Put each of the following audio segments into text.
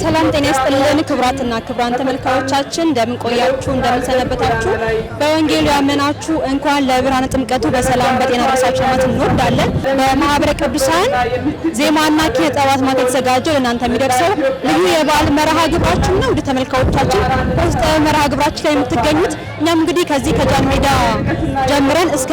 ሰላም ጤና ይስጥልን ክብራትና ክብራን ተመልካዮቻችን እንደምን ቆያችሁ እንደምን ሰነበታችሁ በወንጌሉ ያመናችሁ እንኳን ለብርሃነ ጥምቀቱ በሰላም በጤና ደረሳችሁ ማለት እንወዳለን። በማህበረ ቅዱሳን ዜማና ኪነ ጥበባት ማለት ተዘጋጀው ለእናንተ የሚደርሰው ልዩ የበዓል መርሃ ግብራችን ነው። ወደ ተመልካዮቻችን በውስጥ መርሃ ግብራችን ላይ የምትገኙት እኛም እንግዲህ ከዚህ ከጃን ሜዳ ጀምረን እስከ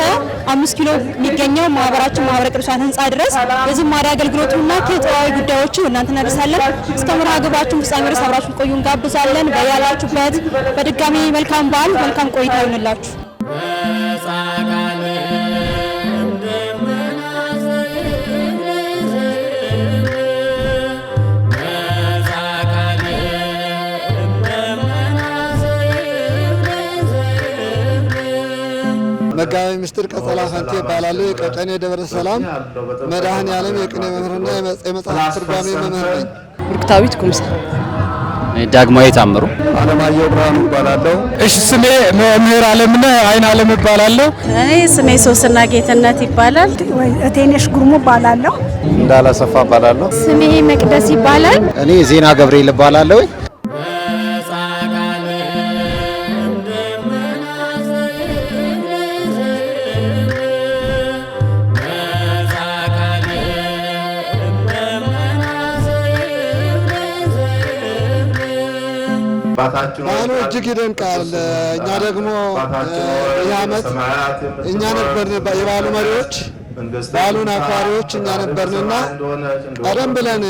5 ኪሎ የሚገኘው ማህበራችን ማህበረ ቅዱሳን ህንጻ ድረስ የዝማሬ አገልግሎቱና ኪነ ጥበባዊ ጉዳዮቹ እናንተ እናደርሳለን። እስከ መርሃ ግብራችን ፍጻሜ ድረስ አብራችሁን ቆዩ እንጋብዛለን። በያላችሁበት በድጋሚ መልካም በዓል መልካም ቆይታ ይሁንላችሁ። መጋቢ ምስጢር ቀጸላ ፈንቴ ይባላል። የቀጨኔ ደብረ ሰላም መድኃኔዓለም የቅኔ መምህርና የመጽሐፍ ትርጓሜ መምህር ነኝ። ብርክታዊት ኩምሳ ዳግማዊ ታምሩ አለማየሁ ብርሃኑ ይባላለሁ። እሺ ስሜ መምህር አለምነ አይን አለም ይባላለሁ። እኔ ስሜ ሶስና ጌትነት ይባላል። እቴነሽ ጉርሙ ይባላለሁ። እንዳላሰፋ ይባላለሁ። ስሜ መቅደስ ይባላል። እኔ ዜና ገብርኤል ይባላለሁ። በዓሉ እጅግ ይደንቃል። እኛ ደግሞ ይህ ዓመት እኛ ነበርን የበዓሉ መሪዎች፣ በዓሉን አክባሪዎች እኛ ነበርንና ቀደም ብለን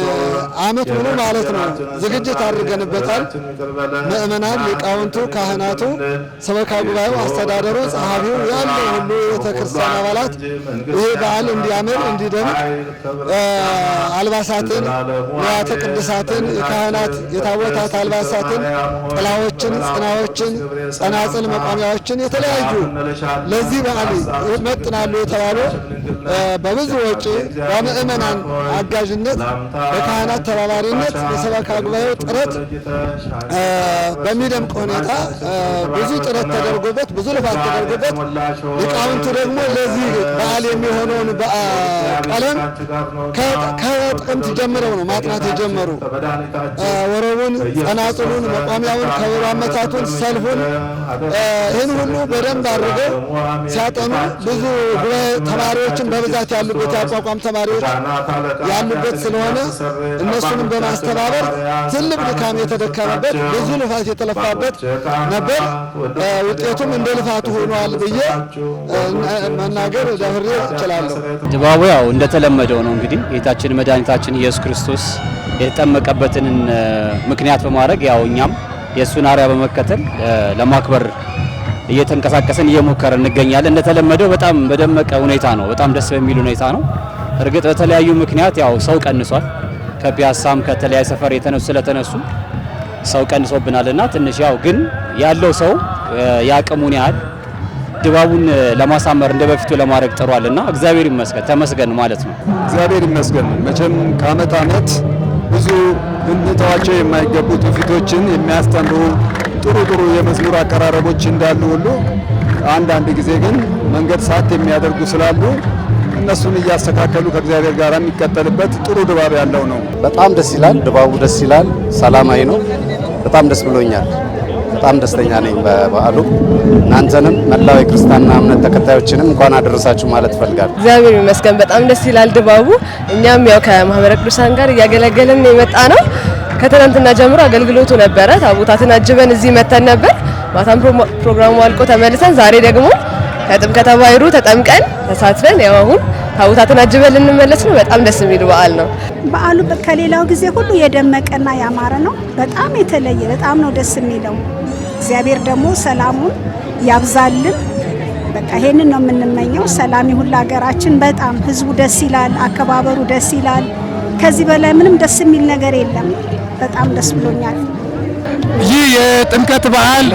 ዓመት ሙሉ ማለት ነው ዝግጅት አድርገንበታል። ምእመናን፣ ሊቃውንቱ፣ ካህናቱ፣ ሰበካ ጉባኤው፣ አስተዳደሩ፣ ጸሐፊው ያለው ሁሉ ቤተክርስቲያን አባላት ይህ በዓል እንዲያምር እንዲደምቅ አልባሳትን፣ ንዋያተ ቅድሳትን፣ የካህናት የታቦታት አልባሳትን፣ ጥላዎችን፣ ጽናዎችን፣ ጸናጽል፣ መቋሚያዎችን የተለያዩ ለዚህ በዓል ይመጥናሉ የተባሉ በብዙ ወጪ በምእመናን አጋዥነት በካህናት ተባባሪነት በሰበካ ጉባኤው ጥረት በሚደምቅ ሁኔታ ብዙ ጥረት ተደርጎበት ብዙ ልፋት ተደርጎበት ሊቃውንቱ ደግሞ ለዚህ በዓል የሚሆነውን ቀለም ከጥቅምት ጀምረው ነው ማጥናት የጀመሩ። ወረቡን፣ ጸናጽሉን፣ መቋሚያውን፣ ከበሮ አመታቱን፣ ሰልፉን ይህን ሁሉ በደንብ አድርገው ሲያጠኑ ብዙ ጉባኤ ተማሪዎችን በብዛት ያሉበት ያቋቋም ተማሪዎች ያሉበት ስለሆነ እነሱንም በማስተባበር ትልቅ ድካም የተደከመበት ብዙ ልፋት የተለፋበት ነበር። ውጤቱም እንደ ልፋቱ ሆኗል ብዬ መናገር ደፍሬ እችላለሁ። ድባቡ ያው እንደተለመደው ነው። እንግዲህ ጌታችን መድኃኒታችን ኢየሱስ ክርስቶስ የተጠመቀበትን ምክንያት በማድረግ ያው እኛም የእሱን አርአያ በመከተል ለማክበር እየተንቀሳቀሰን እየሞከርን እንገኛለን። እንደተለመደው በጣም በደመቀ ሁኔታ ነው። በጣም ደስ በሚል ሁኔታ ነው። እርግጥ በተለያዩ ምክንያት ያው ሰው ቀንሷል። ከፒያሳም ከተለያየ ሰፈር ስለተነሱ ሰው ቀንሶብናልና ትንሽ ያው ግን ያለው ሰው ያቅሙን ያህል ድባቡን ለማሳመር እንደበፊቱ ለማድረግ ጥሯልና እግዚአብሔር ይመስገን ተመስገን ማለት ነው። እግዚአብሔር ይመስገን። መቼም ከዓመት ዓመት ብዙ ልንተዋቸው የማይገቡ ትውፊቶችን የሚያስተምሩ ጥሩ የመዝሙር አቀራረቦች እንዳሉ ሁሉ አንዳንድ ጊዜ ግን መንገድ ሳት የሚያደርጉ ስላሉ እነሱን እያስተካከሉ ከእግዚአብሔር ጋር የሚቀጠልበት ጥሩ ድባብ ያለው ነው። በጣም ደስ ይላል። ድባቡ ደስ ይላል። ሰላማዊ ነው። በጣም ደስ ብሎኛል። በጣም ደስተኛ ነኝ በበዓሉ። እናንተንም መላው የክርስትና እምነት ተከታዮችንም እንኳን አደረሳችሁ ማለት ፈልጋለሁ። እግዚአብሔር ይመስገን በጣም ደስ ይላል ድባቡ። እኛም ያው ከማህበረ ቅዱሳን ጋር እያገለገልን የመጣ ነው። ከትናንትና ጀምሮ አገልግሎቱ ነበረ። ታቦታትን አጅበን እዚህ መተን ነበር። ማታም ፕሮግራሙ አልቆ ተመልሰን ዛሬ ደግሞ ከጥምቀተ ባሕሩ ተጠምቀን ተሳትፈን ያው አሁን ታቦታትን አጅበን ልንመለስ ነው። በጣም ደስ የሚል በዓል ነው። በዓሉ ከሌላው ጊዜ ሁሉ የደመቀና ያማረ ነው። በጣም የተለየ በጣም ነው ደስ የሚለው። እግዚአብሔር ደግሞ ሰላሙን ያብዛልን። በቃ ይሄንን ነው የምንመኘው። ሰላም ይሁን ለሀገራችን። በጣም ህዝቡ ደስ ይላል፣ አከባበሩ ደስ ይላል። ከዚህ በላይ ምንም ደስ የሚል ነገር የለም። በጣም ደስ ብሎኛል። ይህ የጥምቀት በዓል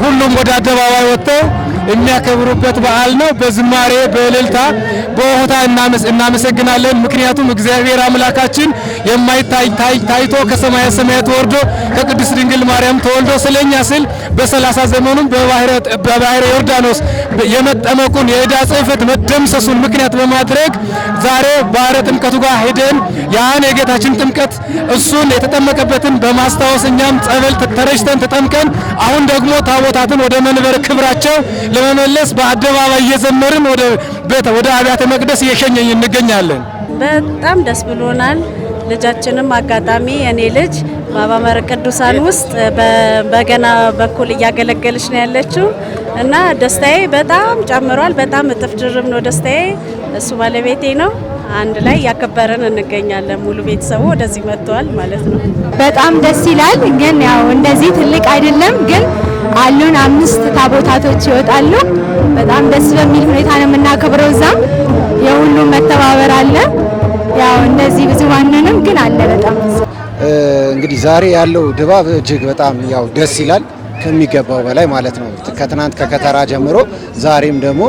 ሁሉም ወደ አደባባይ ወጥተው የሚያከብሩበት በዓል ነው። በዝማሬ በእልልታ በሆታ እናመሰግናለን። ምክንያቱም እግዚአብሔር አምላካችን የማይታይ ታይቶ ከሰማየ ሰማያት ወርዶ ከቅድስት ድንግል ማርያም ተወልዶ ስለኛ ስል በ30 ዘመኑም በባህረ ዮርዳኖስ የመጠመቁን የዕዳ ጽሕፈት መደምሰሱን ምክንያት በማድረግ ዛሬ ባህረ ጥምቀቱ ጋር ሄደን ያን የጌታችን ጥምቀት እሱን የተጠመቀበትን በማስታወስ እኛም ጸበል ተረጭተን ተጠምቀን አሁን ደግሞ ታቦታትን ወደ መንበረ ክብራቸው ለመመለስ በአደባባይ እየዘመርን ወደ አብያተ መቅደስ እየሸኘን እንገኛለን። በጣም ደስ ብሎናል። ልጃችንም አጋጣሚ እኔ ልጅ በማኅበረ ቅዱሳን ውስጥ በገና በኩል እያገለገለች ነው ያለችው እና ደስታዬ በጣም ጨምሯል። በጣም እጥፍ ድርብ ነው ደስታዬ። እሱ ባለቤቴ ነው። አንድ ላይ ያከበረን እንገኛለን። ሙሉ ቤተሰቡ ወደዚህ መጥቷል ማለት ነው። በጣም ደስ ይላል። ግን ያው እንደዚህ ትልቅ አይደለም፣ ግን አሉን 5 ታቦታቶች ይወጣሉ። በጣም ደስ በሚል ሁኔታ ነው የምናከብረው። እዛም የሁሉም መተባበር አለ። ያው እንደዚህ ብዙ ማንንም ግን አለ በጣም እንግዲህ ዛሬ ያለው ድባብ እጅግ በጣም ያው ደስ ይላል ከሚገባው በላይ ማለት ነው። ከትናንት ከከተራ ጀምሮ ዛሬም ደግሞ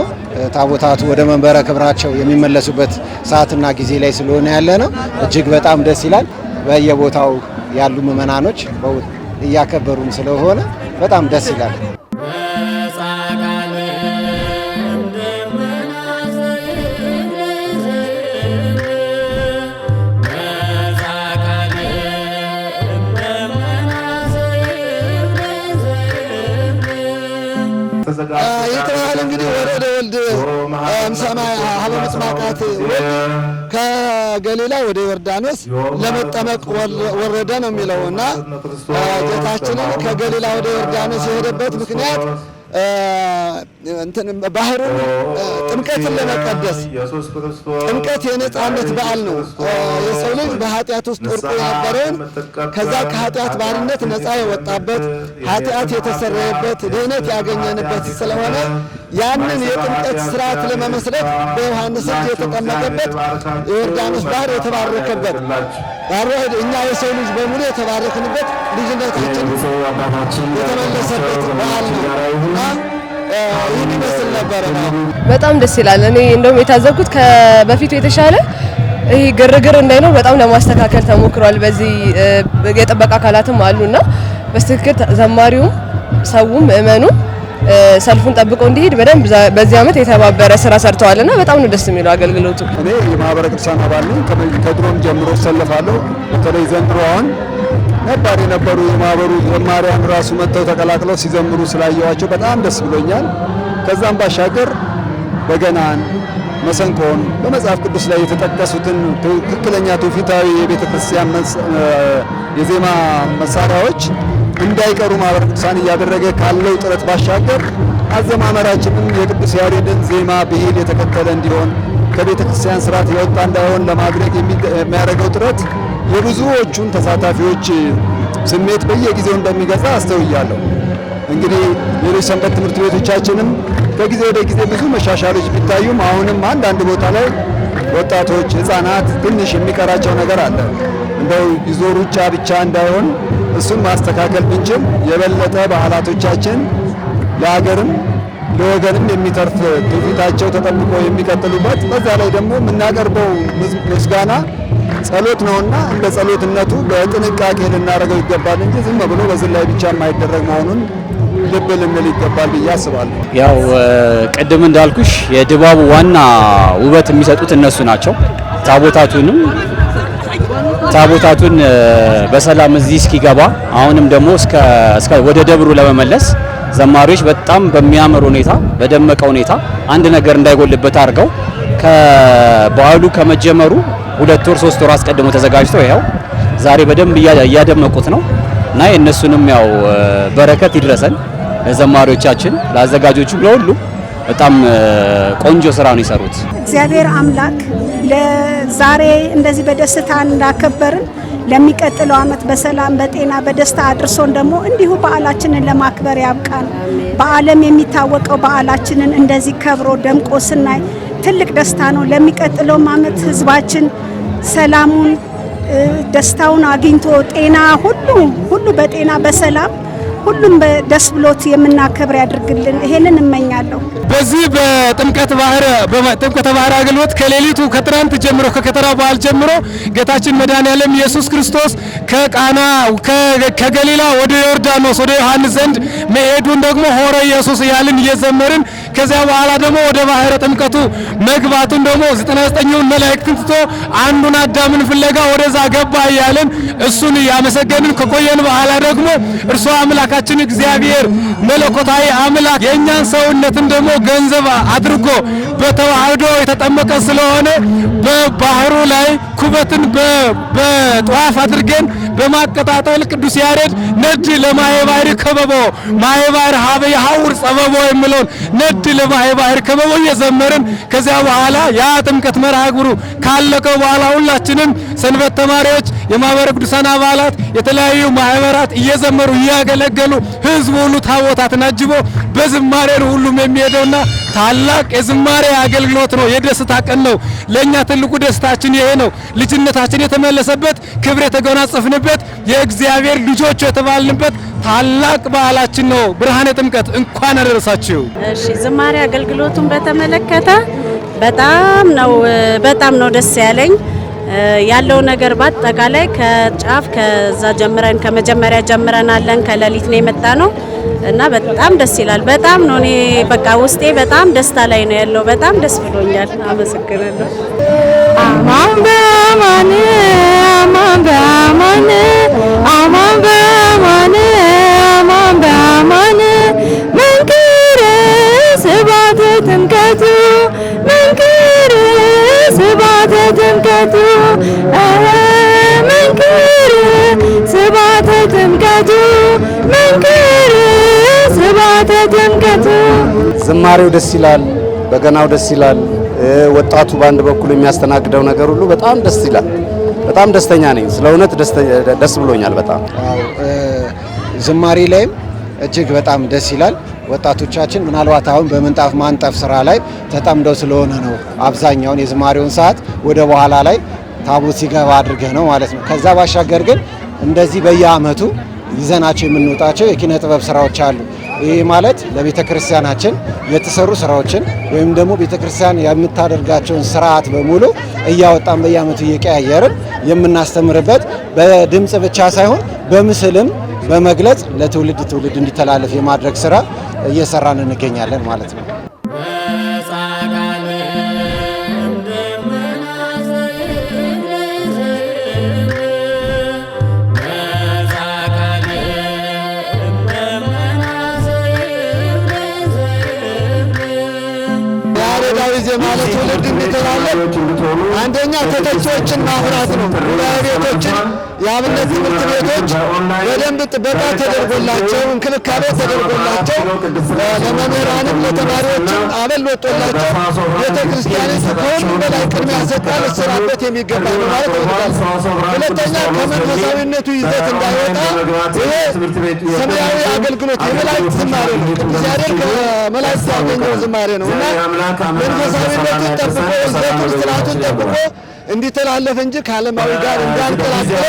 ታቦታቱ ወደ መንበረ ክብራቸው የሚመለሱበት ሰዓትና ጊዜ ላይ ስለሆነ ያለ ነው። እጅግ በጣም ደስ ይላል። በየቦታው ያሉ ምዕመናኖች እያከበሩም ስለሆነ በጣም ደስ ይላል። ይተዋል እንግዲህ ወረደ ወልድ እምሰማይ ሀበ መጥማቃት ከገሊላ ወደ ዮርዳኖስ ለመጠመቅ ወረደ ነው የሚለው እና ጌታችንን ከገሊላ ወደ ዮርዳኖስ የሄደበት ምክንያት ባህሩን ጥምቀትን ለመቀደስ ጥምቀት የነጻነት በዓል ነው። የሰው ልጅ በኃጢአት ውስጥ ወድቆ የነበረውን ከዛ ከኃጢአት ባርነት ነጻ የወጣበት ኃጢአት የተሰረየበት ድህነት ያገኘንበት ስለሆነ ያንን የጥምቀት ስርዓት ለመመስረት በዮሐንስ እጅ የተጠመቀበት የዮርዳኖስ ባህር የተባረከበት እኛ የሰው ልጅ በሙሉ የተባረክንበት ልጅነታችን የተመለሰበት በዓል ነው እና ይህን ይመስል ነበረ። በጣም ደስ ይላል። እኔ እንደውም የታዘብኩት ከበፊቱ የተሻለ ይህ ግርግር እንዳይኖር በጣም ለማስተካከል ተሞክሯል። በዚህ የጥበቃ አካላትም አሉና በትክክል ዘማሪውም ሰውም ምእመኑ ሰልፉን ጠብቆ እንዲሄድ በደንብ በዚህ ዓመት የተባበረ ስራ ሰርተዋልና በጣም ነው ደስ የሚለው አገልግሎቱ። እኔ የማኅበረ ቅዱሳን አባል ነኝ። ከድሮም ጀምሮ እሰለፋለሁ። በተለይ ዘንድሮ አሁን ነባር የነበሩ የማኅበሩ ዘማሪያን ራሱ መጥተው ተቀላቅለው ሲዘምሩ ስላየዋቸው በጣም ደስ ብሎኛል። ከዛም ባሻገር በገናን፣ መሰንቆን በመጽሐፍ ቅዱስ ላይ የተጠቀሱትን ትክክለኛ ትውፊታዊ የቤተ ክርስቲያን የዜማ መሳሪያዎች እንዳይቀሩ ማኅበረ ቅዱሳን እያደረገ ካለው ጥረት ባሻገር አዘማመራችንም የቅዱስ ያሬድን ዜማ ብሂል የተከተለ እንዲሆን ከቤተ ክርስቲያን ስርዓት የወጣ እንዳይሆን ለማድረግ የሚያደርገው ጥረት የብዙዎቹን ተሳታፊዎች ስሜት በየጊዜው እንደሚገዛ አስተውያለሁ። እንግዲህ ሌሎች ሰንበት ትምህርት ቤቶቻችንም ከጊዜ ወደ ጊዜ ብዙ መሻሻሎች ቢታዩም አሁንም አንዳንድ ቦታ ላይ ወጣቶች፣ ሕፃናት ትንሽ የሚቀራቸው ነገር አለ። እንደው ይዞ ሩጫ ብቻ እንዳይሆን እሱን ማስተካከል ብንችል የበለጠ ባህላቶቻችን ለሀገርም ለወገንም የሚተርፍ ትውፊታቸው ተጠብቆ የሚቀጥሉበት በዛ ላይ ደግሞ የምናቀርበው ምስጋና ጸሎት ነውና እንደ ጸሎትነቱ በጥንቃቄ ልናደርገው ይገባል እንጂ ዝም ብሎ በዝላይ ብቻ የማይደረግ መሆኑን ልብ ልንል ይገባል ብዬ አስባለሁ። ያው ቅድም እንዳልኩሽ የድባቡ ዋና ውበት የሚሰጡት እነሱ ናቸው። ታቦታቱን በሰላም እዚህ እስኪገባ አሁንም ደግሞ እስከ ወደ ደብሩ ለመመለስ ዘማሪዎች በጣም በሚያምር ሁኔታ በደመቀ ሁኔታ አንድ ነገር እንዳይጎልበት አድርገው ከበዓሉ ከመጀመሩ 2 ወር 3 ወር አስቀድሞ ተዘጋጅተው ይኸው ዛሬ በደንብ እያደመቁት ነው እና የእነሱንም ያው በረከት ይድረሰን ለዘማሪዎቻችን፣ ለአዘጋጆቹ፣ ለሁሉ በጣም ቆንጆ ስራ ነው የሰሩት። እግዚአብሔር አምላክ ለዛሬ እንደዚህ በደስታ እንዳከበርን ለሚቀጥለው ዓመት በሰላም በጤና በደስታ አድርሶን ደግሞ እንዲሁ በዓላችንን ለማክበር ያብቃን። በዓለም የሚታወቀው በዓላችንን እንደዚህ ከብሮ ደምቆ ስናይ ትልቅ ደስታ ነው። ለሚቀጥለውም ዓመት ህዝባችን ሰላሙን ደስታውን አግኝቶ ጤና ሁሉ በጤና በሰላም ሁሉም ደስ ብሎት የምናከብር ያድርግልን። ይሄንን እመኛለሁ። በዚህ በጥምቀተ ባህር አገልግሎት ከሌሊቱ ከትናንት ጀምሮ ከከተራ በዓል ጀምሮ ጌታችን መድኃኔዓለም ኢየሱስ ክርስቶስ ከቃና ከገሊላ ወደ ዮርዳኖስ ወደ ዮሐንስ ዘንድ መሄዱን ደግሞ ሆረ ኢየሱስ እያልን እየዘመርን ከዚያ በኋላ ደግሞ ወደ ባህረ ጥምቀቱ መግባቱን ደግሞ 99ውን መላእክትን ትቶ አንዱን አዳምን ፍለጋ ወደዛ ገባ እያልን እሱን ያመሰገንን ከቆየን በኋላ ደግሞ እርሱ አምላካችን እግዚአብሔር መለኮታዊ አምላክ የእኛን ሰውነትን ደግሞ ገንዘብ አድርጎ በተዋህዶ የተጠመቀ ስለሆነ በባህሩ ላይ ኩበትን በጧፍ አድርገን በማቀጣጠል ቅዱስ ያሬድ ነድ ለማይባህር ከበቦ ማይባህር ሀበ ያውር ጸበቦ የሚለውን ነድ ለማይባህር ከበቦ እየዘመርን ከዚያ በኋላ ያ ጥምቀት መርሃ ግብሩ ካለቀ በኋላ ሁላችንም ሰንበት ተማሪዎች፣ የማህበረ ቅዱሳን አባላት፣ የተለያዩ ማህበራት እየዘመሩ እያገለገሉ ህዝቡ ሁሉ ታቦታትን አጅቦ በዝማሬ ነው ሁሉም የሚሄደውና ታላቅ የዝማሬ አገልግሎት ነው። የደስታ ቀን ነው። ለኛ ትልቁ ደስታችን ይሄ ነው። ልጅነታችን የተመለሰበት፣ ክብር የተጎናጸፍንበት፣ የእግዚአብሔር ልጆች የተባልንበት ታላቅ በዓላችን ነው። ብርሃነ ጥምቀት እንኳን አደረሳችሁ። እሺ፣ ዝማሬ አገልግሎቱን በተመለከተ በጣም ነው ደስ ያለኝ። ያለው ነገር በአጠቃላይ ከጫፍ ከዛ ጀምረን ከመጀመሪያ ጀምረናለን። ከሌሊት ነው የመጣ ነው እና በጣም ደስ ይላል። በጣም ነው እኔ በቃ ውስጤ በጣም ደስታ ላይ ነው ያለው። በጣም ደስ ብሎኛል። አመሰግናለሁ። አማን በአማን አማን በአማን አማን በአማን አማን በአማን መንክር ስብሐተ ጥምቀቱ መንክር ስብሐተ ጥምቀቱ መንክር ስብሐተ ጥምቀቱ መንክር ስብሐተ ጥምቀቱ። ዝማሬው ደስ ይላል፣ በገናው ደስ ይላል። ወጣቱ በአንድ በኩል የሚያስተናግደው ነገር ሁሉ በጣም ደስ ይላል። በጣም ደስተኛ ነኝ። ስለ እውነት ደስ ብሎኛል በጣም። ዝማሬ ላይም እጅግ በጣም ደስ ይላል። ወጣቶቻችን ምናልባት አሁን በምንጣፍ ማንጠፍ ስራ ላይ ተጠምደው ስለሆነ ነው አብዛኛውን የዝማሬውን ሰዓት ወደ በኋላ ላይ ታቦት ሲገባ አድርገህ ነው ማለት ነው። ከዛ ባሻገር ግን እንደዚህ በየአመቱ ይዘናቸው የምንወጣቸው የኪነ ጥበብ ስራዎች አሉ። ይህ ማለት ለቤተ ክርስቲያናችን የተሰሩ ስራዎችን ወይም ደግሞ ቤተ ክርስቲያን የምታደርጋቸውን ስርዓት በሙሉ እያወጣን በየአመቱ እየቀያየርን የምናስተምርበት በድምጽ ብቻ ሳይሆን በምስልም በመግለጽ ለትውልድ እንዲተላለፍ የማድረግ ስራ እየሰራን እንገኛለን ማለት ነው። ማለት ትውልድ እንዲተላለፍ አንደኛ ተተኪዎችን ማፍራት ነው። ቤቶችን የአብነት ትምህርት ቤቶች በደንብ ጥበቃ ተደርጎላቸው እንክብካቤ ተደርጎላቸው ለመምህራንም ለተማሪዎችም አበል ወጥቶላቸው ቤተክርስቲያኒቱ ከሁሉም በላይ ቅድሚያ ሰጥታ ልትሰራበት የሚገባ ነው ማለት ነው። ሁለተኛ ከመንፈሳዊነቱ ይዘት እንዳይወጣ ይሄ ሰማያዊ አገልግሎት የመላእክት ዝማሬ ነው። ቅዱስ ያሬድ ከመላእክት ያገኘው ዝማሬ ነው እና መንፈሳዊነቱን ጠብቆ ይዘቱን ስርዓቱን ጠብቆ እንዲተላለፍ እንጂ ከዓለማዊ ጋር እንዳንቀላቅለው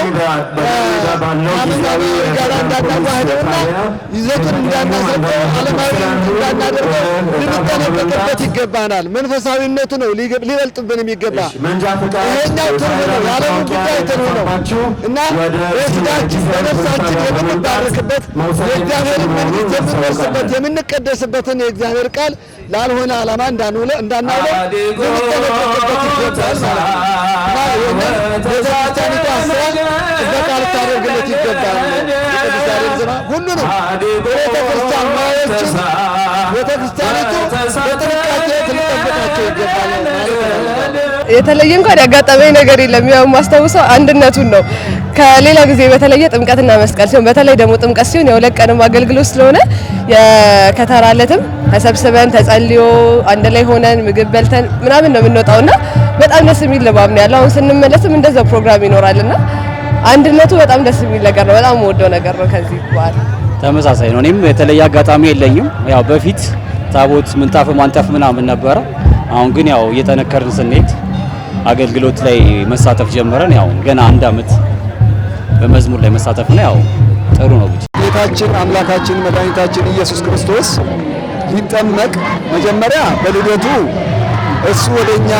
ከዓለማዊ ጋር እንዳናዋህደውና ይዘቱን እንዳናሰጠው ዓለማዊ እንዳናደርገው ልንጠነቀቅበት ይገባናል። መንፈሳዊነቱ ነው ሊበልጥብን የሚገባ። ይሄኛው ትርፍ ነው፣ የዓለሙ ጉዳይ ትርፍ ነው እና በስጋችን በነፍሳችን የምንባረክበት የእግዚአብሔርን መንግሥት የምንወርስበት የምንቀደስበትን የእግዚአብሔር ቃል ላልሆነ ዓላማ እንዳናውለው ልንጠነቀቅበት ይገባል ማለት ነው። ቤተክርስቲያኒቱ አስራ ጥበቃ ልታደርግለት ይገባል። የቅዱስ ያሬድ ዝማ ሁሉንም ቤተክርስቲያን ማዮችን ቤተክርስቲያኒቱ በጥንቃቄ ልንጠብቃቸው ይገባል ማለት ነው። የተለየ እንኳን ያጋጠመኝ ነገር የለም። ያው ማስታወሰው አንድነቱን ነው። ከሌላ ጊዜ በተለየ ጥምቀትና መስቀል ሲሆን በተለይ ደግሞ ጥምቀት ሲሆን የሁለት ቀንም አገልግሎት ስለሆነ የከተራ ዕለትም ተሰብስበን ተጸልዮ አንድ ላይ ሆነን ምግብ በልተን ምናምን ነው የምንወጣውና በጣም ደስ የሚል ልባብ ነው ያለው። አሁን ስንመለስም እንደዛ ፕሮግራም ይኖራልና አንድነቱ በጣም ደስ የሚል ነገር ነው። በጣም ወደው ነገር ነው። ከዚህ በኋላ ተመሳሳይ ነው። እኔም የተለየ አጋጣሚ የለኝም። ያው በፊት ታቦት ምንጣፍ ማንጠፍ ምናምን ነበረ። አሁን ግን ያው እየጠነከርን ስንሄድ አገልግሎት ላይ መሳተፍ ጀመረን። ያው ገና አንድ አመት በመዝሙር ላይ መሳተፍ ነው። ያው ጥሩ ነው። ብቻ ጌታችን አምላካችን መድኃኒታችን ኢየሱስ ክርስቶስ ሊጠመቅ መጀመሪያ በልደቱ እሱ ወደኛ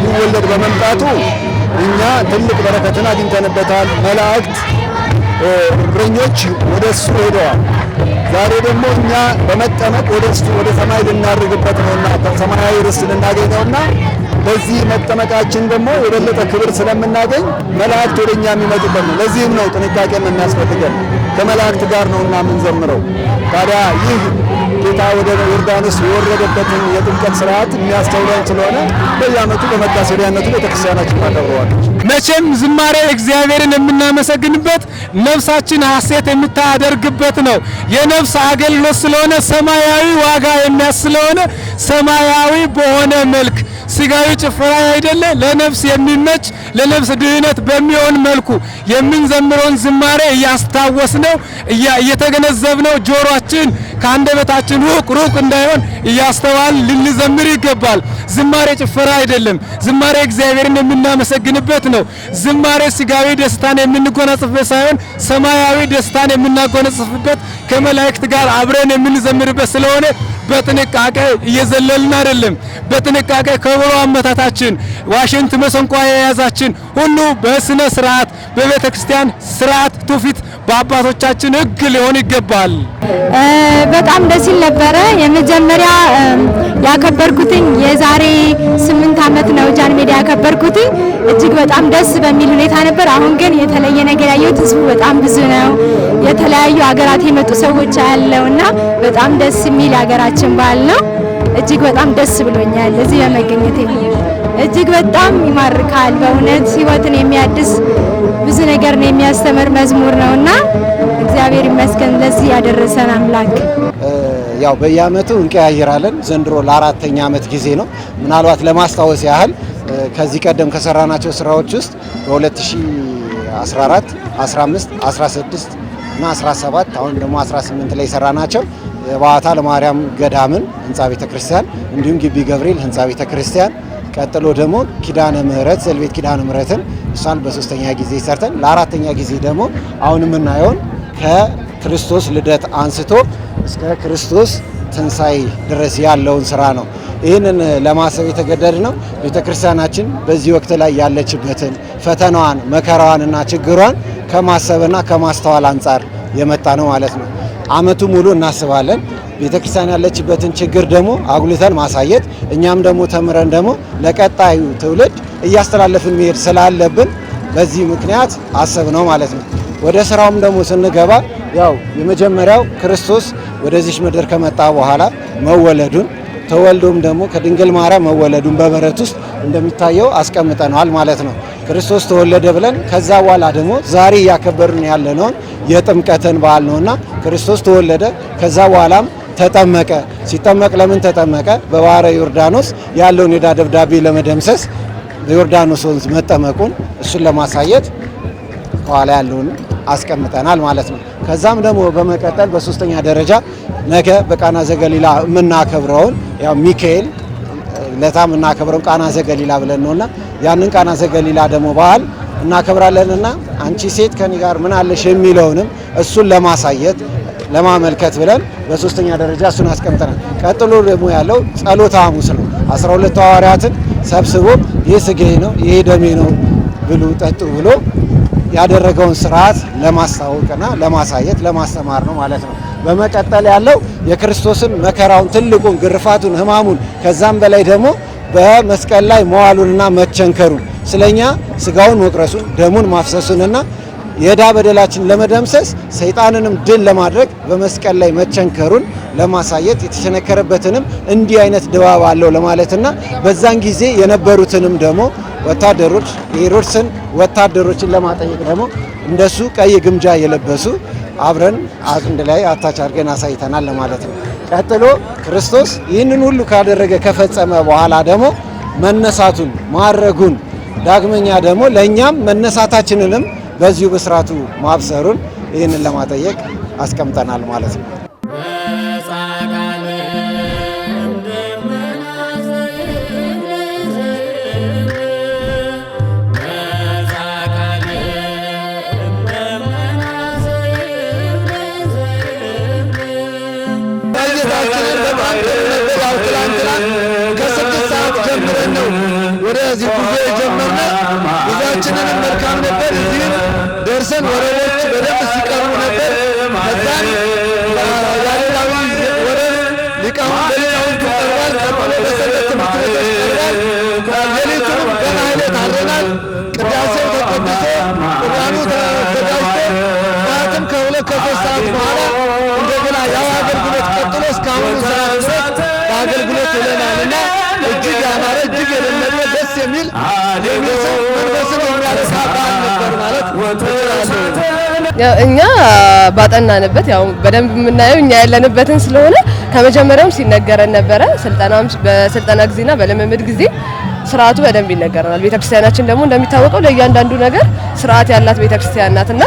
ሊወለድ በመምጣቱ እኛ ትልቅ በረከትን አግኝተንበታል። መላእክት እረኞች ወደ እሱ ሄደዋል። ዛሬ ደግሞ እኛ በመጠመቅ ወደ እሱ ወደ ሰማይ ልናርግበት ነውና ሰማያዊ ርስት ልናገኝ ነውና በዚህ መጠመቃችን ደግሞ የበለጠ ክብር ስለምናገኝ መላእክት ወደኛ የሚመጡበት ነው። ለዚህም ነው ጥንቃቄ የሚያስፈልገን። ከመላእክት ጋር ነውና የምንዘምረው። ታዲያ ይህ ጌታ ወደ ዮርዳኖስ የወረደበትን የጥምቀት ስርዓት የሚያስተውለን ስለሆነ በየዓመቱ በመታሰቢያነቱ ቤተክርስቲያናችን ታከብረዋለች። መቼም ዝማሬ እግዚአብሔርን የምናመሰግንበት ነፍሳችን ሐሴት የምታደርግበት ነው። የነፍስ አገልግሎት ስለሆነ ሰማያዊ ዋጋ የሚያስለሆነ ሰማያዊ በሆነ መልክ ስጋዊ ጭፈራ አይደለ፣ ለነፍስ የሚመች ለነፍስ ድህነት በሚሆን መልኩ የምንዘምረውን ዝማሬ እያስታወስነው እየተገነዘብነው ጆሮአችን ከአንደበታችን ሩቅ እንዳይሆን እያስተዋል ልንዘምር ይገባል። ዝማሬ ጭፈራ አይደለም። ዝማሬ እግዚአብሔርን የምናመሰግንበት ነው። ዝማሬ ስጋዊ ደስታን የምንጎናጽፍበት ሳይሆን ሰማያዊ ደስታን የምናጎናጽፍበት ከመላእክት ጋር አብረን የምንዘምርበት ስለሆነ በጥንቃቄ እየዘለልን አይደለም። በጥንቃቄ ከበሮ አመታታችን፣ ዋሽንት፣ መሰንቆ የያዛችን ሁሉ በስነ ስርዓት በቤተ ክርስቲያን ስርዓት ትውፊት በአባቶቻችን ሕግ ሊሆን ይገባል። በጣም ደስ ይል ነበረ። የመጀመሪያ ያከበርኩትኝ የዛሬ 8 ዓመት ነው ጃን ሜዳ ያከበርኩትኝ። እጅግ በጣም ደስ በሚል ሁኔታ ነበር። አሁን ግን የተለየ ነገር ያየሁት ህዝቡ በጣም ብዙ ነው። የተለያዩ ሀገራት የመጡ ሰዎች ያለውና በጣም ደስ የሚል ሀገራችን ባህል ነው። እጅግ በጣም ደስ ብሎኛል እዚህ በመገኘቴ። እጅግ በጣም ይማርካል። በእውነት ህይወትን የሚያድስ ብዙ ነገር ነው የሚያስተምር መዝሙር ነውና እግዚአብሔር ይመስገን ለዚህ ያደረሰን አምላክ። ያው በየዓመቱ እንቀያየራለን። ዘንድሮ ለ4ኛ ዓመት ጊዜ ነው። ምናልባት ለማስታወስ ያህል ከዚህ ቀደም ከሰራናቸው ስራዎች ውስጥ በ2014፣ 15፣ 16 እና 17 አሁን ደግሞ 18 ላይ ሰራናቸው የባታ ለማርያም ገዳምን ህንጻ ቤተክርስቲያን እንዲሁም ግቢ ገብርኤል ህንጻ ቤተክርስቲያን፣ ቀጥሎ ደግሞ ኪዳነ ምህረት ዘልቤት ኪዳነ ምህረትን እሷን በ3ኛ ጊዜ ሰርተን ለ4ኛ ጊዜ ደግሞ አሁን የምናየውን ከክርስቶስ ልደት አንስቶ እስከ ክርስቶስ ትንሣኤ ድረስ ያለውን ስራ ነው። ይህንን ለማሰብ የተገደድ ነው። ቤተክርስቲያናችን በዚህ ወቅት ላይ ያለችበትን ፈተናዋን፣ መከራዋንና ችግሯን ከማሰብና ከማስተዋል አንጻር የመጣ ነው ማለት ነው። አመቱ ሙሉ እናስባለን። ቤተክርስቲያን ያለችበትን ችግር ደግሞ አጉልተን ማሳየት እኛም ደግሞ ተምረን ደግሞ ለቀጣዩ ትውልድ እያስተላለፍን መሄድ ስላለብን በዚህ ምክንያት አሰብነው ማለት ነው። ወደ ስራውም ደግሞ ስንገባ ያው የመጀመሪያው ክርስቶስ ወደዚህ ምድር ከመጣ በኋላ መወለዱን ተወልዶም ደግሞ ከድንግል ማርያም መወለዱን በበረት ውስጥ እንደሚታየው አስቀምጠናል ማለት ነው። ክርስቶስ ተወለደ ብለን ከዛ በኋላ ደግሞ ዛሬ እያከበርን ያለነውን የጥምቀትን በዓል ነውና ክርስቶስ ተወለደ፣ ከዛ በኋላም ተጠመቀ። ሲጠመቅ ለምን ተጠመቀ? በባህረ ዮርዳኖስ ያለውን የዕዳ ደብዳቤ ለመደምሰስ በዮርዳኖስ ወንዝ መጠመቁን እሱን ለማሳየት ከኋላ ያለውን አስቀምጠናል ማለት ነው። ከዛም ደግሞ በመቀጠል በ3ኛ ደረጃ ነገ በቃና ዘገሊላ የምናከብረውን ያው ሚካኤል ለታ የምናከብረውን ቃና ዘገሊላ ብለን ነውና ያንን ቃና ዘገሊላ ደግሞ በዓል እናከብራለንና አንቺ ሴት ከኔ ጋር ምን አለሽ የሚለውንም እሱን ለማሳየት ለማመልከት ብለን በ3ኛ ደረጃ እሱን አስቀምጠናል። ቀጥሎ ደግሞ ያለው ጸሎተ ሐሙስ ነው። 12 ሐዋርያትን ሰብስቦ ይህ ሥጋዬ ነው ይህ ደሜ ነው ብሉ ጠጡ ብሎ ያደረገውን ስርዓት ለማስታወቅና ለማሳየት ለማስተማር ነው ማለት ነው። በመቀጠል ያለው የክርስቶስን መከራውን፣ ትልቁን ግርፋቱን፣ ሕማሙን ከዛም በላይ ደግሞ በመስቀል ላይ መዋሉንና መቸንከሩን ስለኛ ስጋውን መቁረሱን ደሙን ማፍሰሱንና የዕዳ በደላችን ለመደምሰስ ሰይጣንንም ድል ለማድረግ በመስቀል ላይ መቸንከሩን ለማሳየት የተቸነከረበትንም እንዲህ አይነት ድባብ አለው ለማለትና በዛን ጊዜ የነበሩትንም ደግሞ ወታደሮች የሄሮድስን ወታደሮችን ለማጠየቅ ደግሞ እንደሱ ቀይ ግምጃ የለበሱ አብረን አንድ ላይ አታች አድርገን አሳይተናል ለማለት ነው። ቀጥሎ ክርስቶስ ይህንን ሁሉ ካደረገ ከፈጸመ በኋላ ደግሞ መነሳቱን ማረጉን ዳግመኛ ደግሞ ለእኛም መነሳታችንንም በዚሁ በስርዓቱ ማብሰሩን ይህንን ለማጠየቅ አስቀምጠናል ማለት ነው። ወደዚህ ጉዞ የጀመርነ ጉዟችንን መልካም ነበር። እዚህም ደርሰን ወረቦች በደንብ ሲቀርቡ ነበር። ከዛም ያሌላዊ ወረብ ሊቃውንት ቀርቧል። ቀጥሎ በሰንበት ትምህርት ቤቶች ቀርቧል። ሌሊቱንም በማህሌት አድረናል። ቅዳሴው ተቀድሶ ቁርባኑ ተዘጋጅቶ ሰዓትም ከ2-3 ሰዓት በኋላ እንደገና ያው አገልግሎት ቀጥሎ እስካሁኑ ሰዓት ድረስ በአገልግሎት ውለናል እና እጅግ ያማረ እጅግ የለመደ ደስ የሚል መንፈስን የሚያረካ በዓል ነበር ማለት እችላለሁ። እኛ ባጠናንበት ያው በደንብ የምናየው እኛ ያለንበትን ስለሆነ ከመጀመሪያውም ሲነገረን ነበረ። በስልጠና ጊዜና በልምምድ ጊዜ ስርዓቱ በደንብ ይነገረናል። ቤተክርስቲያናችን ደግሞ እንደሚታወቀው ለእያንዳንዱ ነገር ስርዓት ያላት ቤተክርስቲያን ናትና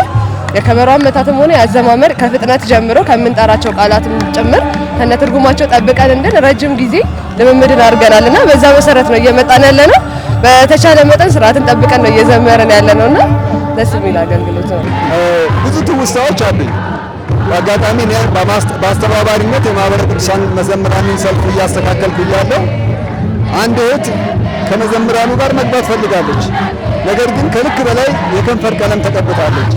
የከበሮ አመታትም ሆነ ያዘማመር ከፍጥነት ጀምሮ ከምንጠራቸው ቃላትም ጭምር ከነትርጉማቸው ጠብቀን እንድን ረጅም ጊዜ ልምምድን አድርገናልና በዛ መሰረት ነው እየመጣን ያለነው። በተቻለ መጠን ስርዓትን ጠብቀን ነው እየዘመረን ያለነውና ደስ የሚል አገልግሎት ነው። ብዙ ትውስታዎች አሉኝ። በአጋጣሚ እኔ በአስተባባሪነት የማህበረ ቅዱሳን መዘምራንን ሰልፍ እያስተካከልኩ እያለሁ አንድ እህት ከመዘምራኑ ጋር መግባት ፈልጋለች። ነገር ግን ከልክ በላይ የከንፈር ቀለም ተቀብታለች።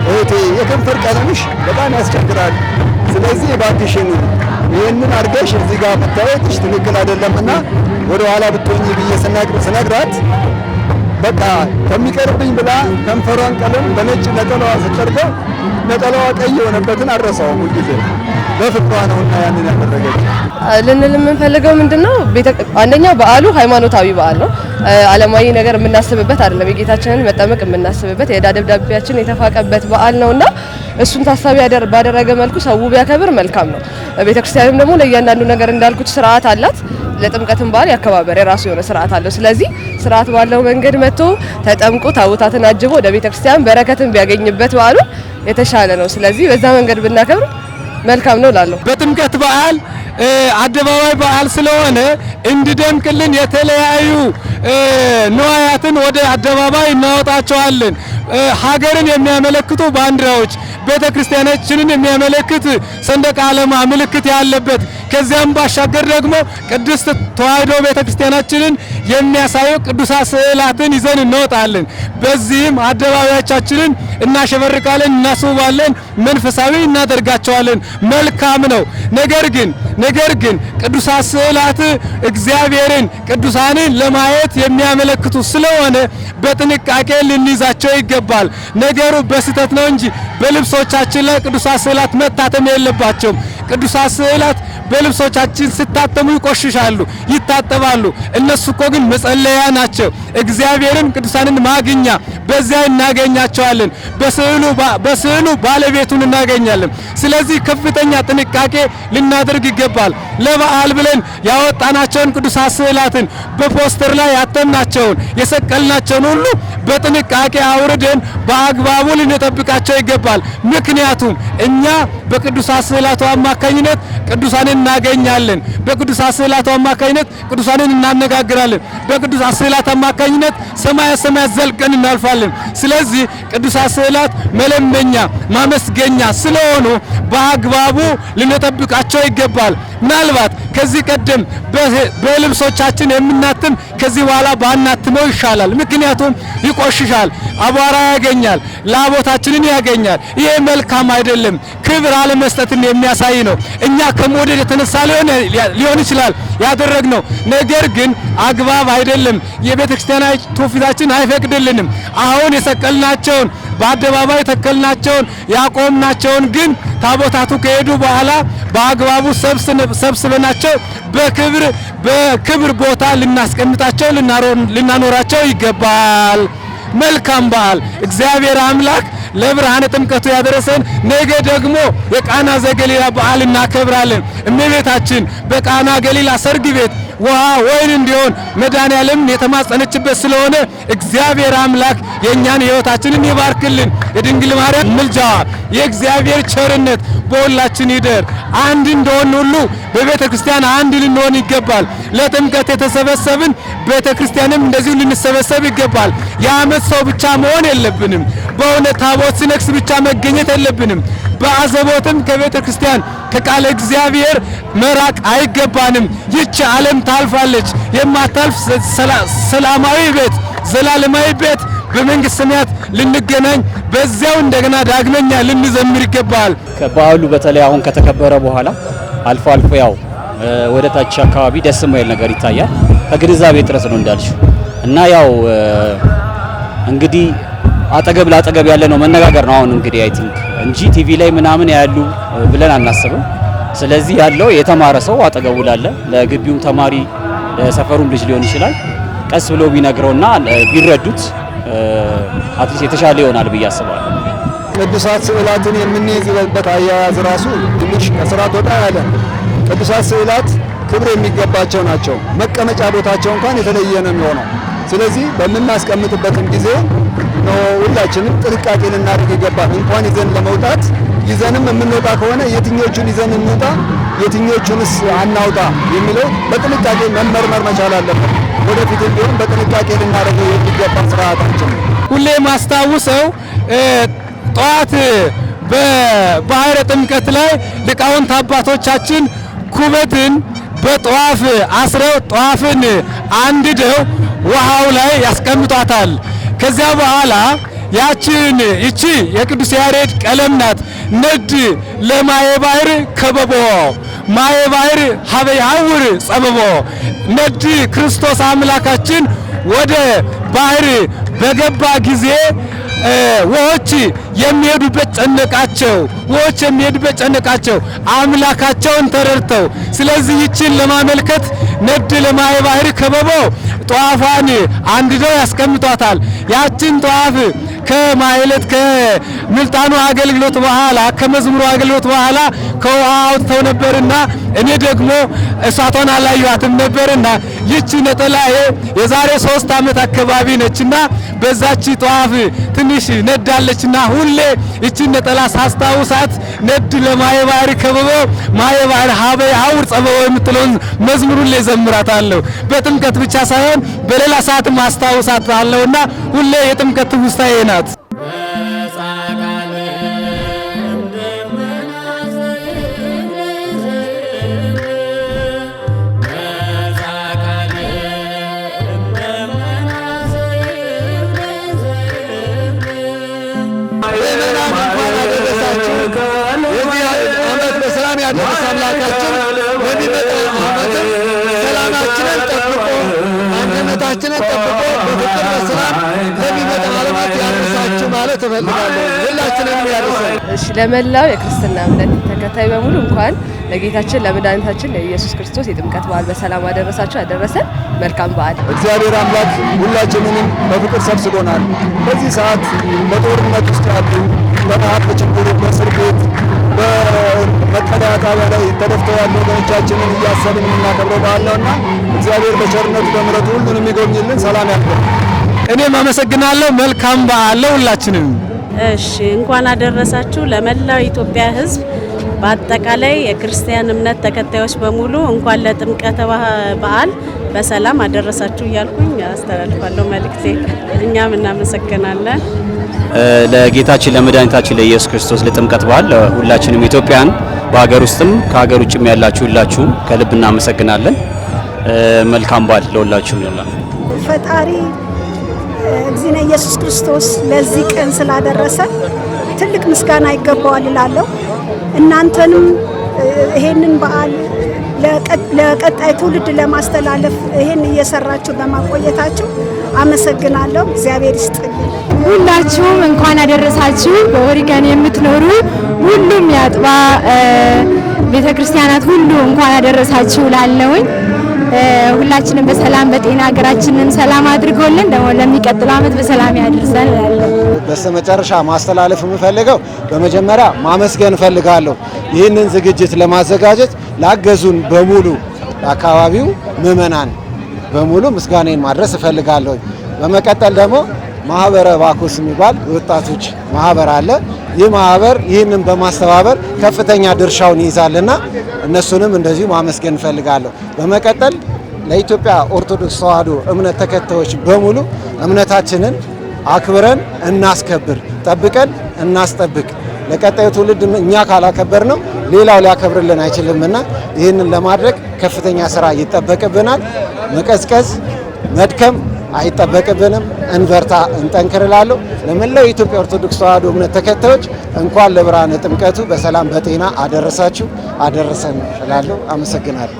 እህቴ የከንፈር ቀለምሽ በጣም ያስቸግራል፣ ስለዚህ እባክሽን ይህንን አድርገሽ እዚህ ጋር መታየትሽ ትክክል አይደለምና ወደ ኋላ ብትሆኚ ብዬ ስነግራት በቃ ከሚቀርብኝ ብላ ከንፈሯን ቀለም በነጭ ነጠላዋ ስትቀርበው ነጠላዋ ቀይ የሆነበትን አረሳው። ሁልጊዜ በፍቅሯ ነውና ያንን ያደረገች። ልንል የምንፈልገው ምንድነው? አንደኛ በዓሉ ሃይማኖታዊ በዓል ነው። ዓለማዊ ነገር የምናስብበት አይደለም። የጌታችንን መጠመቅ የምናስብበት የዕዳ ደብዳቤያችን የተፋቀበት በዓል ነውና እሱን ታሳቢ ባደረገ መልኩ ሰው ቢያከብር መልካም ነው። ቤተክርስቲያንም ደግሞ ለእያንዳንዱ ነገር እንዳልኩት ስርዓት አላት። ለጥምቀትም በዓል ያከባበር የራሱ የሆነ ስርዓት አለው። ስለዚህ ስርዓት ባለው መንገድ መጥቶ ተጠምቆ ታቦታትን አጅቦ ወደ ቤተክርስቲያን በረከትን ቢያገኝበት በዓሉ የተሻለ ነው። ስለዚህ በዛ መንገድ ብናከብር መልካም ነው ላለው። በጥምቀት በዓል አደባባይ በዓል ስለሆነ እንዲደምቅልን የተለያዩ ንዋያትን ወደ አደባባይ እናወጣቸዋለን። ሀገርን የሚያመለክቱ ባንዲራዎች፣ ቤተክርስቲያናችንን የሚያመለክት ሰንደቅ ዓላማ ምልክት ያለበት ከዚያም ባሻገር ደግሞ ቅድስት ተዋሕዶ ቤተክርስቲያናችንን የሚያሳዩ ቅዱሳት ስዕላትን ይዘን እንወጣለን። በዚህም አደባባዮቻችንን እናሸበርቃለን፣ እናስውባለን፣ መንፈሳዊ እናደርጋቸዋለን። መልካም ነው። ነገር ግን ቅዱሳት ስዕላት እግዚአብሔርን ቅዱሳንን ለማየት የሚያመለክቱ ስለሆነ በጥንቃቄ ልንይዛቸው ይገባል። ነገሩ በስህተት ነው እንጂ በልብሶቻችን ላይ ቅዱሳት ስዕላት መታተም የለባቸውም። ቅዱሳት ስዕላት በልብሶቻችን ሲታተሙ ይቆሽሻሉ፣ ይታጠባሉ። እነሱ እኮ ግን መጸለያ ናቸው። እግዚአብሔርን ቅዱሳንን ማግኛ በዚያ እናገኛቸዋለን። በስዕሉ ባለቤቱን እናገኛለን። ስለዚህ ከፍተኛ ጥንቃቄ ልናደርግ ይገባል። ለበዓል ብለን ያወጣናቸውን ቅዱሳት ስዕላትን በፖስተር ላይ ያተምናቸውን የሰቀልናቸውን ሁሉ በጥንቃቄ አውርደን በአግባቡ ልንጠብቃቸው ይገባል። ምክንያቱም እኛ በቅዱሳት ስዕላቱ አማካኝነት ቅዱሳንን እናገኛለን። በቅዱሳት ስዕላቱ አማካኝነት ቅዱሳንን እናነጋግራለን። በቅዱሳት ስዕላት አማካኝነት ሰማያ ሰማያት ዘልቀን እናልፋለን። ስለዚህ ቅዱሳት ስዕላት መለመኛ ማመስገኛ ስለሆኑ በአግባቡ ልንጠብቃቸው ይገባል። ምናልባት ከዚህ ቀደም በልብሶቻችን የምናትም ከዚህ በኋላ ባናትመው ይሻላል። ምክንያቱም ይቆሽሻል፣ አቧራ ያገኛል፣ ላቦታችንን ያገኛል። ይሄ መልካም አይደለም። ክብር አለመስጠትን የሚያሳይ ነው። እኛ ከመውደድ የተነሳ ሊሆን ይችላል ያደረግነው፣ ነገር ግን አግባብ አይደለም። የቤተክርስቲያን ትውፊታችን አይፈቅድልንም። አሁን የሰቀልናቸውን በአደባባይ የተከልናቸውን ያቆምናቸውን ግን ታቦታቱ ከሄዱ በኋላ በአግባቡ ሰብስበናቸው በክብር ቦታ ልናስቀምጣቸው ልናኖራቸው ይገባል። መልካም በዓል። እግዚአብሔር አምላክ ለብርሃነ ጥምቀቱ ያደረሰን። ነገ ደግሞ የቃና ዘገሊላ በዓል እናከብራለን። እመቤታችን በቃና ገሊላ ሰርግ ቤት ውሃ ወይን እንዲሆን መድኃኔዓለም የተማጸነችበት ስለሆነ እግዚአብሔር አምላክ የእኛን ሕይወታችንን ይባርክልን። የድንግል ማርያም ምልጃዋ የእግዚአብሔር ቸርነት በሁላችን ይደር። አንድ እንደሆን ሁሉ በቤተ ክርስቲያን አንድ ልንሆን ይገባል። ለጥምቀት የተሰበሰብን ቤተ ክርስቲያንም እንደዚሁ ልንሰበሰብ ይገባል። የዓመት ሰው ብቻ መሆን የለብንም። በእውነት ታቦት ሲነግስ ብቻ መገኘት የለብንም። በአዘቦትም ከቤተ ክርስቲያን ከቃለ እግዚአብሔር መራቅ አይገባንም። ይህች ዓለም ታልፋለች። የማታልፍ ሰላማዊ ቤት፣ ዘላለማዊ ቤት በመንግስተ ሰማያት ልንገናኝ በዚያው እንደገና ዳግመኛ ልንዘምር ይገባል። በዓሉ በተለይ አሁን ከተከበረ በኋላ አልፎ አልፎ ያው ወደ ታች አካባቢ ደስ የማይል ነገር ይታያል። ከግንዛቤ እጥረት ነው እንዳልሽው እና ያው እንግዲህ አጠገብ ለአጠገብ ያለ ነው መነጋገር ነው አሁን እንግዲህ አይ ቲንክ እንጂ ቲቪ ላይ ምናምን ያሉ ብለን አናስብም። ስለዚህ ያለው የተማረ ሰው አጠገቡ ላለ ለግቢውም ተማሪ ለሰፈሩም ልጅ ሊሆን ይችላል ቀስ ብሎ ቢነግረውና ቢረዱት አትሊስት የተሻለ ይሆናል ብዬ አስባለሁ። ቅዱሳት ስዕላትን የምንይዝበት አያያዝ ራሱ ትንሽ ከስርዓት ወጣ ያለ ቅዱሳት ስዕላት ክብር የሚገባቸው ናቸው። መቀመጫ ቦታቸው እንኳን የተለየ ነው የሚሆነው። ስለዚህ በምናስቀምጥበትም ጊዜ ነው ሁላችንም ጥንቃቄ ልናደርግ ይገባል። እንኳን ይዘን ለመውጣት ይዘንም የምንወጣ ከሆነ የትኞቹን ይዘን እንውጣ፣ የትኞቹንስ አናውጣ የሚለው በጥንቃቄ መመርመር መቻል አለበት። ወደፊትም ቢሆን በጥንቃቄ ልናደርገው የሚገባ ስርዓታችን። ሁሌ ማስታውሰው ጠዋት በባህረ ጥምቀት ላይ ሊቃውንት አባቶቻችን ኩበትን በጧፍ አስረው ጧፍን አንድደው ውሃው ላይ ያስቀምጧታል። ከዚያ በኋላ ይቺ የቅዱስ ያሬድ ቀለም ናት። ነድ ለማየ ባህር ከበቦ ማየ ባህር ሀበ ያውር ጸበቦ። ነድ ክርስቶስ አምላካችን ወደ ባህር በገባ ጊዜ ውሆች የሚሄዱበት ጨነቃቸው አምላካቸውን ተረድተው። ስለዚህ ይችን ለማመልከት ነድ ለማየ ባህር ከበቦ ጧፏን አንድደው ያስቀምጧታል። ያችን ጧፍ ከማይለት ከምልጣኑ አገልግሎት በኋላ ከመዝሙሩ አገልግሎት በኋላ ከውሃ አውጥተው ነበርና እኔ ደግሞ እሳቷን አላየኋትም ነበርና ይቺ ነጠላዬ የዛሬ 3 ዓመት አካባቢ ነችና በዛች ጧፍ ትንሽ ነዳለችና ሁሌ ይቺን ነጠላ ሳስታውሳት ነድ ለማየ ባህር ከበቦ ማየ ባህር ሀበ ያውር ጸበቦ የምትለውን መዝሙሩን ላይ ዘምራታለሁ። በጥምቀት ብቻ ሳይሆን በሌላ ሰዓትም አስታውሳታለሁና ሁሌ የጥምቀት ውስታዬ ናት። ያደረሰ አምላካችን ለሚመጣ ዓመትም ሰላማችንን ጠብቆ አንድነታችንን ጠብቆ በፍቅር በሰላም ለሚመጣ ዓመት ያደርሳችሁ ማለት እፈልጋለሁ። ሁላችንም ያደርሰን። እሺ፣ ለመላው የክርስትና እምነት ተከታይ በሙሉ እንኳን ለጌታችን ለመድኃኒታችን ለኢየሱስ ክርስቶስ የጥምቀት በዓል በሰላም አደረሳችሁ አደረሰን። መልካም በዓል። እግዚአብሔር አምላክ ሁላችንንም በፍቅር ሰብስቦናል። በዚህ ሰዓት በጦርነት ውስጥ ያሉ በረሃብ፣ በችግር፣ በእስር ቤት በመጠለያ ጣቢያ ላይ ተደፍተው ያሉ ወገኖቻችንን እያሰብን የምናከብረው በዓል ነውና እግዚአብሔር በቸርነቱ በምሕረቱ ሁሉንም የሚጎብኝልን ሰላም ያድርገን። እኔም አመሰግናለሁ። መልካም በዓል ለሁላችንም። እሺ፣ እንኳን አደረሳችሁ ለመላው ኢትዮጵያ ሕዝብ በአጠቃላይ የክርስቲያን እምነት ተከታዮች በሙሉ እንኳን ለጥምቀተ በዓል በሰላም አደረሳችሁ እያልኩኝ አስተላልፋለሁ መልእክቴ። እኛም እናመሰግናለን። ለጌታችን ለመድኃኒታችን ለኢየሱስ ክርስቶስ ለጥምቀት በዓል ሁላችንም ኢትዮጵያን በሀገር ውስጥም ከሀገር ውጭም ያላችሁ ሁላችሁም ከልብ እናመሰግናለን። መልካም በዓል ለሁላችሁም ይሁን። ፈጣሪ እግዚእነ ኢየሱስ ክርስቶስ ለዚህ ቀን ስላደረሰ ትልቅ ምስጋና ይገባዋል እላለሁ። እናንተንም ይሄንን በዓል ለቀጣይ ትውልድ ለማስተላለፍ ይሄን እየሰራችሁ በማቆየታችሁ አመሰግናለሁ። እግዚአብሔር ይስጥልኝ። ሁላችሁም እንኳን አደረሳችሁ። በኦሪገን የምትኖሩ ሁሉም የአጥባ ቤተክርስቲያናት ሁሉ እንኳን አደረሳችሁ ላለውኝ ሁላችንም በሰላም በጤና ሀገራችንን ሰላም አድርጎልን ደግሞ ለሚቀጥለው ዓመት በሰላም ያድርሰን እላለሁ። በስተመጨረሻ ማስተላለፍ የምፈልገው በመጀመሪያ ማመስገን እፈልጋለሁ። ይህንን ዝግጅት ለማዘጋጀት ላገዙን በሙሉ ለአካባቢው ምዕመናን በሙሉ ምስጋናን ማድረስ እፈልጋለሁ። በመቀጠል ደግሞ ማህበረ ባኮስ የሚባል ወጣቶች ማህበር አለ። ይህ ማህበር ይህንን በማስተባበር ከፍተኛ ድርሻውን ይይዛልና እነሱንም እንደዚሁ ማመስገን እፈልጋለሁ። በመቀጠል ለኢትዮጵያ ኦርቶዶክስ ተዋሕዶ እምነት ተከታዮች በሙሉ እምነታችንን አክብረን እናስከብር፣ ጠብቀን እናስጠብቅ። ለቀጣዩ ትውልድ እኛ ካላከበር ነው ሌላው ሊያከብርልን አይችልምና ይህንን ለማድረግ ከፍተኛ ስራ ይጠበቅብናል። መቀዝቀዝ መድከም አይጠበቅብንም። እንበርታ፣ እንጠንክርላለሁ። ለመላው የኢትዮጵያ ኦርቶዶክስ ተዋሕዶ እምነት ተከታዮች እንኳን ለብርሃነ ጥምቀቱ በሰላም በጤና አደረሳችሁ አደረሰን እላለሁ። አመሰግናለሁ።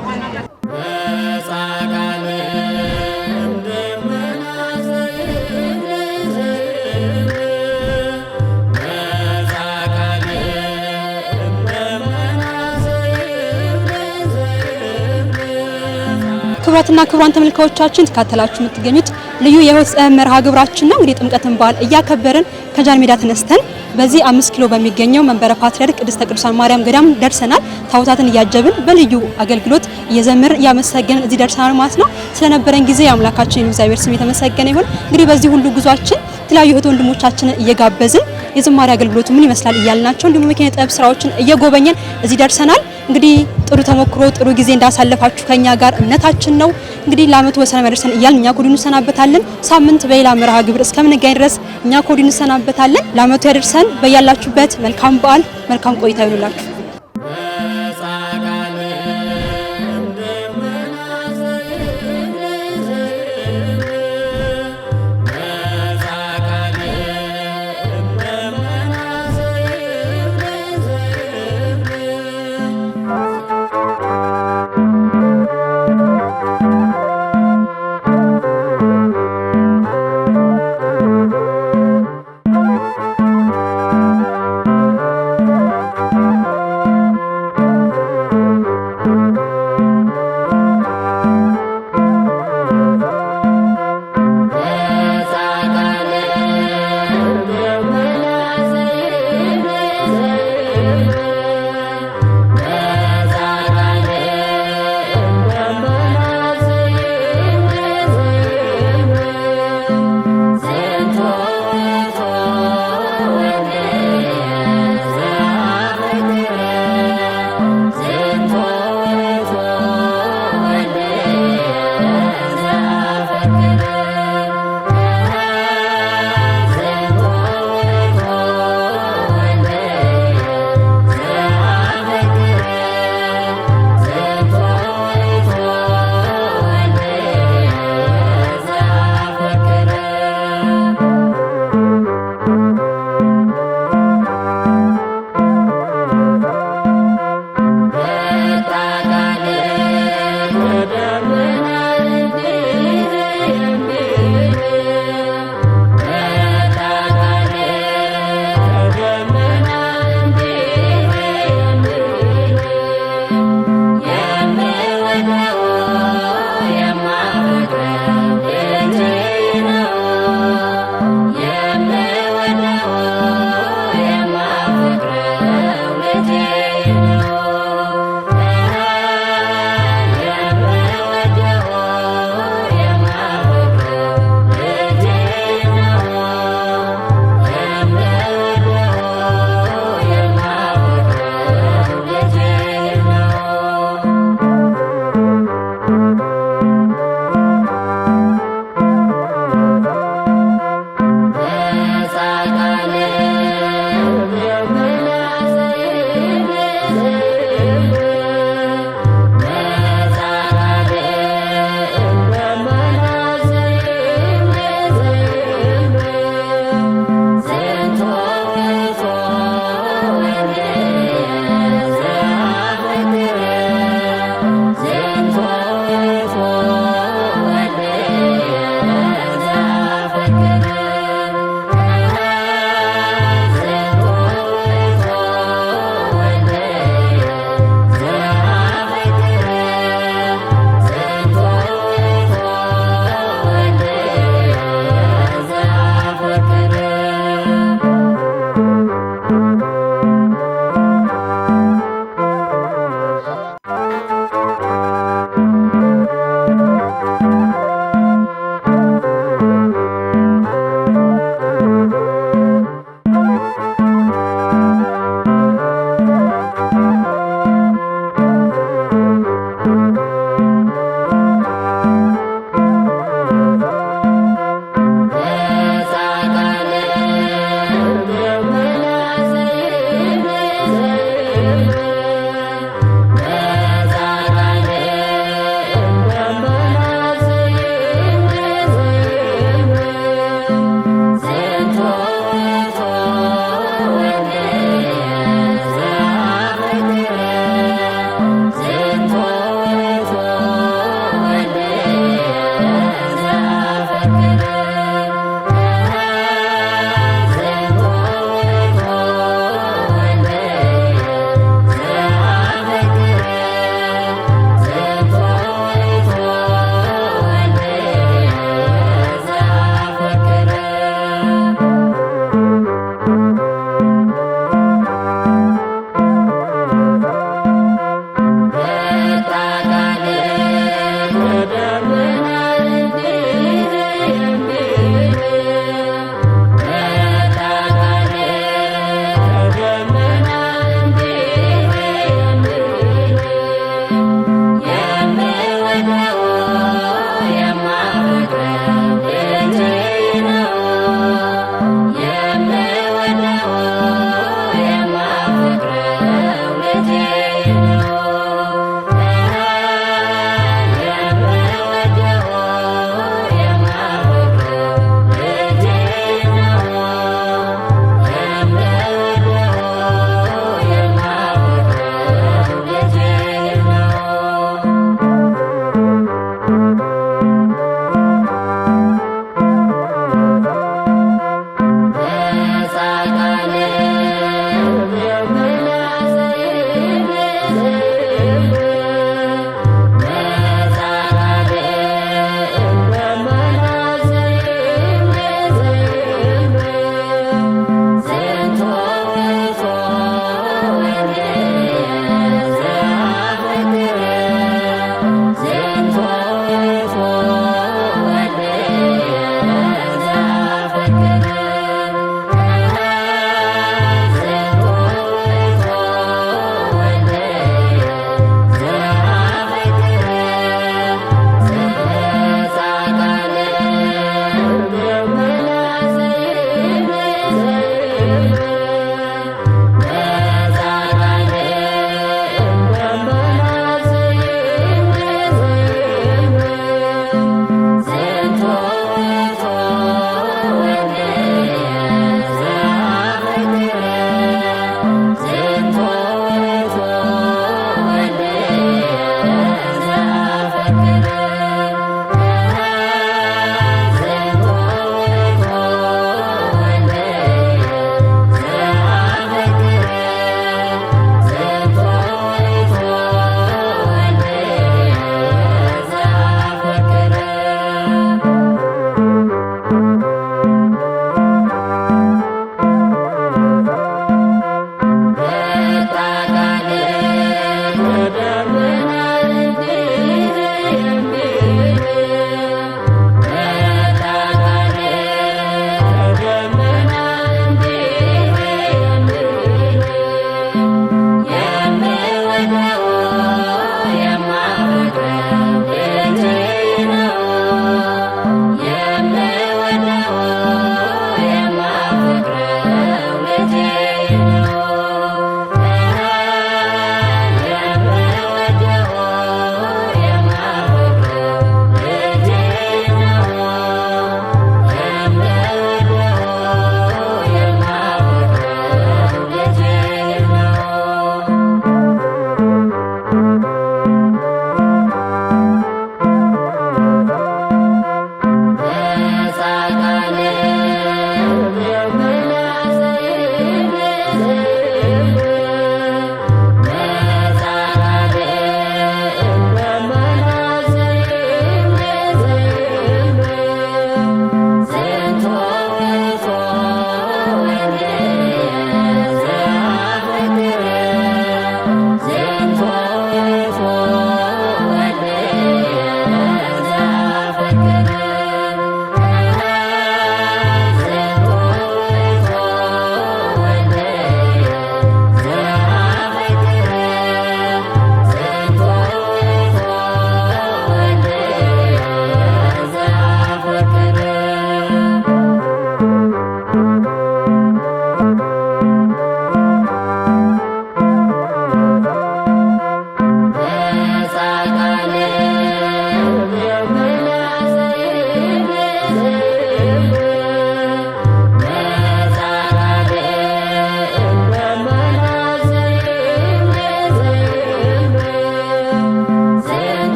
ክቡራትና ክቡራን ተመልካቾቻችን ተካተላችሁ የምትገኙት ልዩ የህይወት መርሃ ግብራችን ነው። እንግዲህ ጥምቀትን በዓል እያከበርን ከጃን ሜዳ ተነስተን በዚህ 5 ኪሎ በሚገኘው መንበረ ፓትርያርክ ቅድስተ ቅዱሳን ማርያም ገዳም ደርሰናል። ታቦታትን እያጀብን በልዩ አገልግሎት እየዘመርን እያመሰገንን እዚህ ደርሰናል ማለት ነው። ስለነበረን ጊዜ የአምላካችን የእግዚአብሔር ስም የተመሰገነ ይሁን። እንግዲህ በዚህ ሁሉ ጉዟችን የተለያዩ እህት ወንድሞቻችንን እየጋበዝን የዝማሬ አገልግሎቱ ምን ይመስላል እያልናቸው እንዲሁም የኪነ ጥበብ ስራዎችን እየጎበኘን እዚህ ደርሰናል። እንግዲህ ጥሩ ተሞክሮ ጥሩ ጊዜ እንዳሳለፋችሁ ከኛ ጋር እምነታችን ነው። እንግዲህ ለዓመቱ በሰላም ያደርሰን እያልን እኛ ኮዲኑ እንሰናበታለን። ሳምንት በሌላ መርሃ ግብር እስከምንገናኝ ድረስ እኛ ኮዲኑ እንሰናበታለን። ለዓመቱ ያደርሰን። በያላችሁበት መልካም በዓል መልካም ቆይታ ይሁንላችሁ።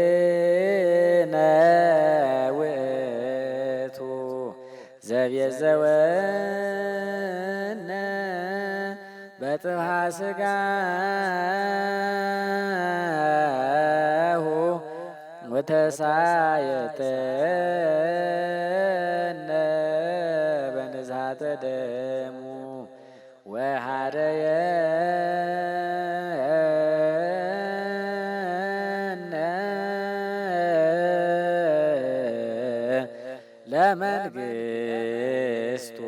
መድኃኒነ ውእቱ ዘቤዘወነ በጥብሐ ሥጋሁ ወተሳየጠነ በንዝሐተ ደሙ ወሃደየነ ለመንግሥቱ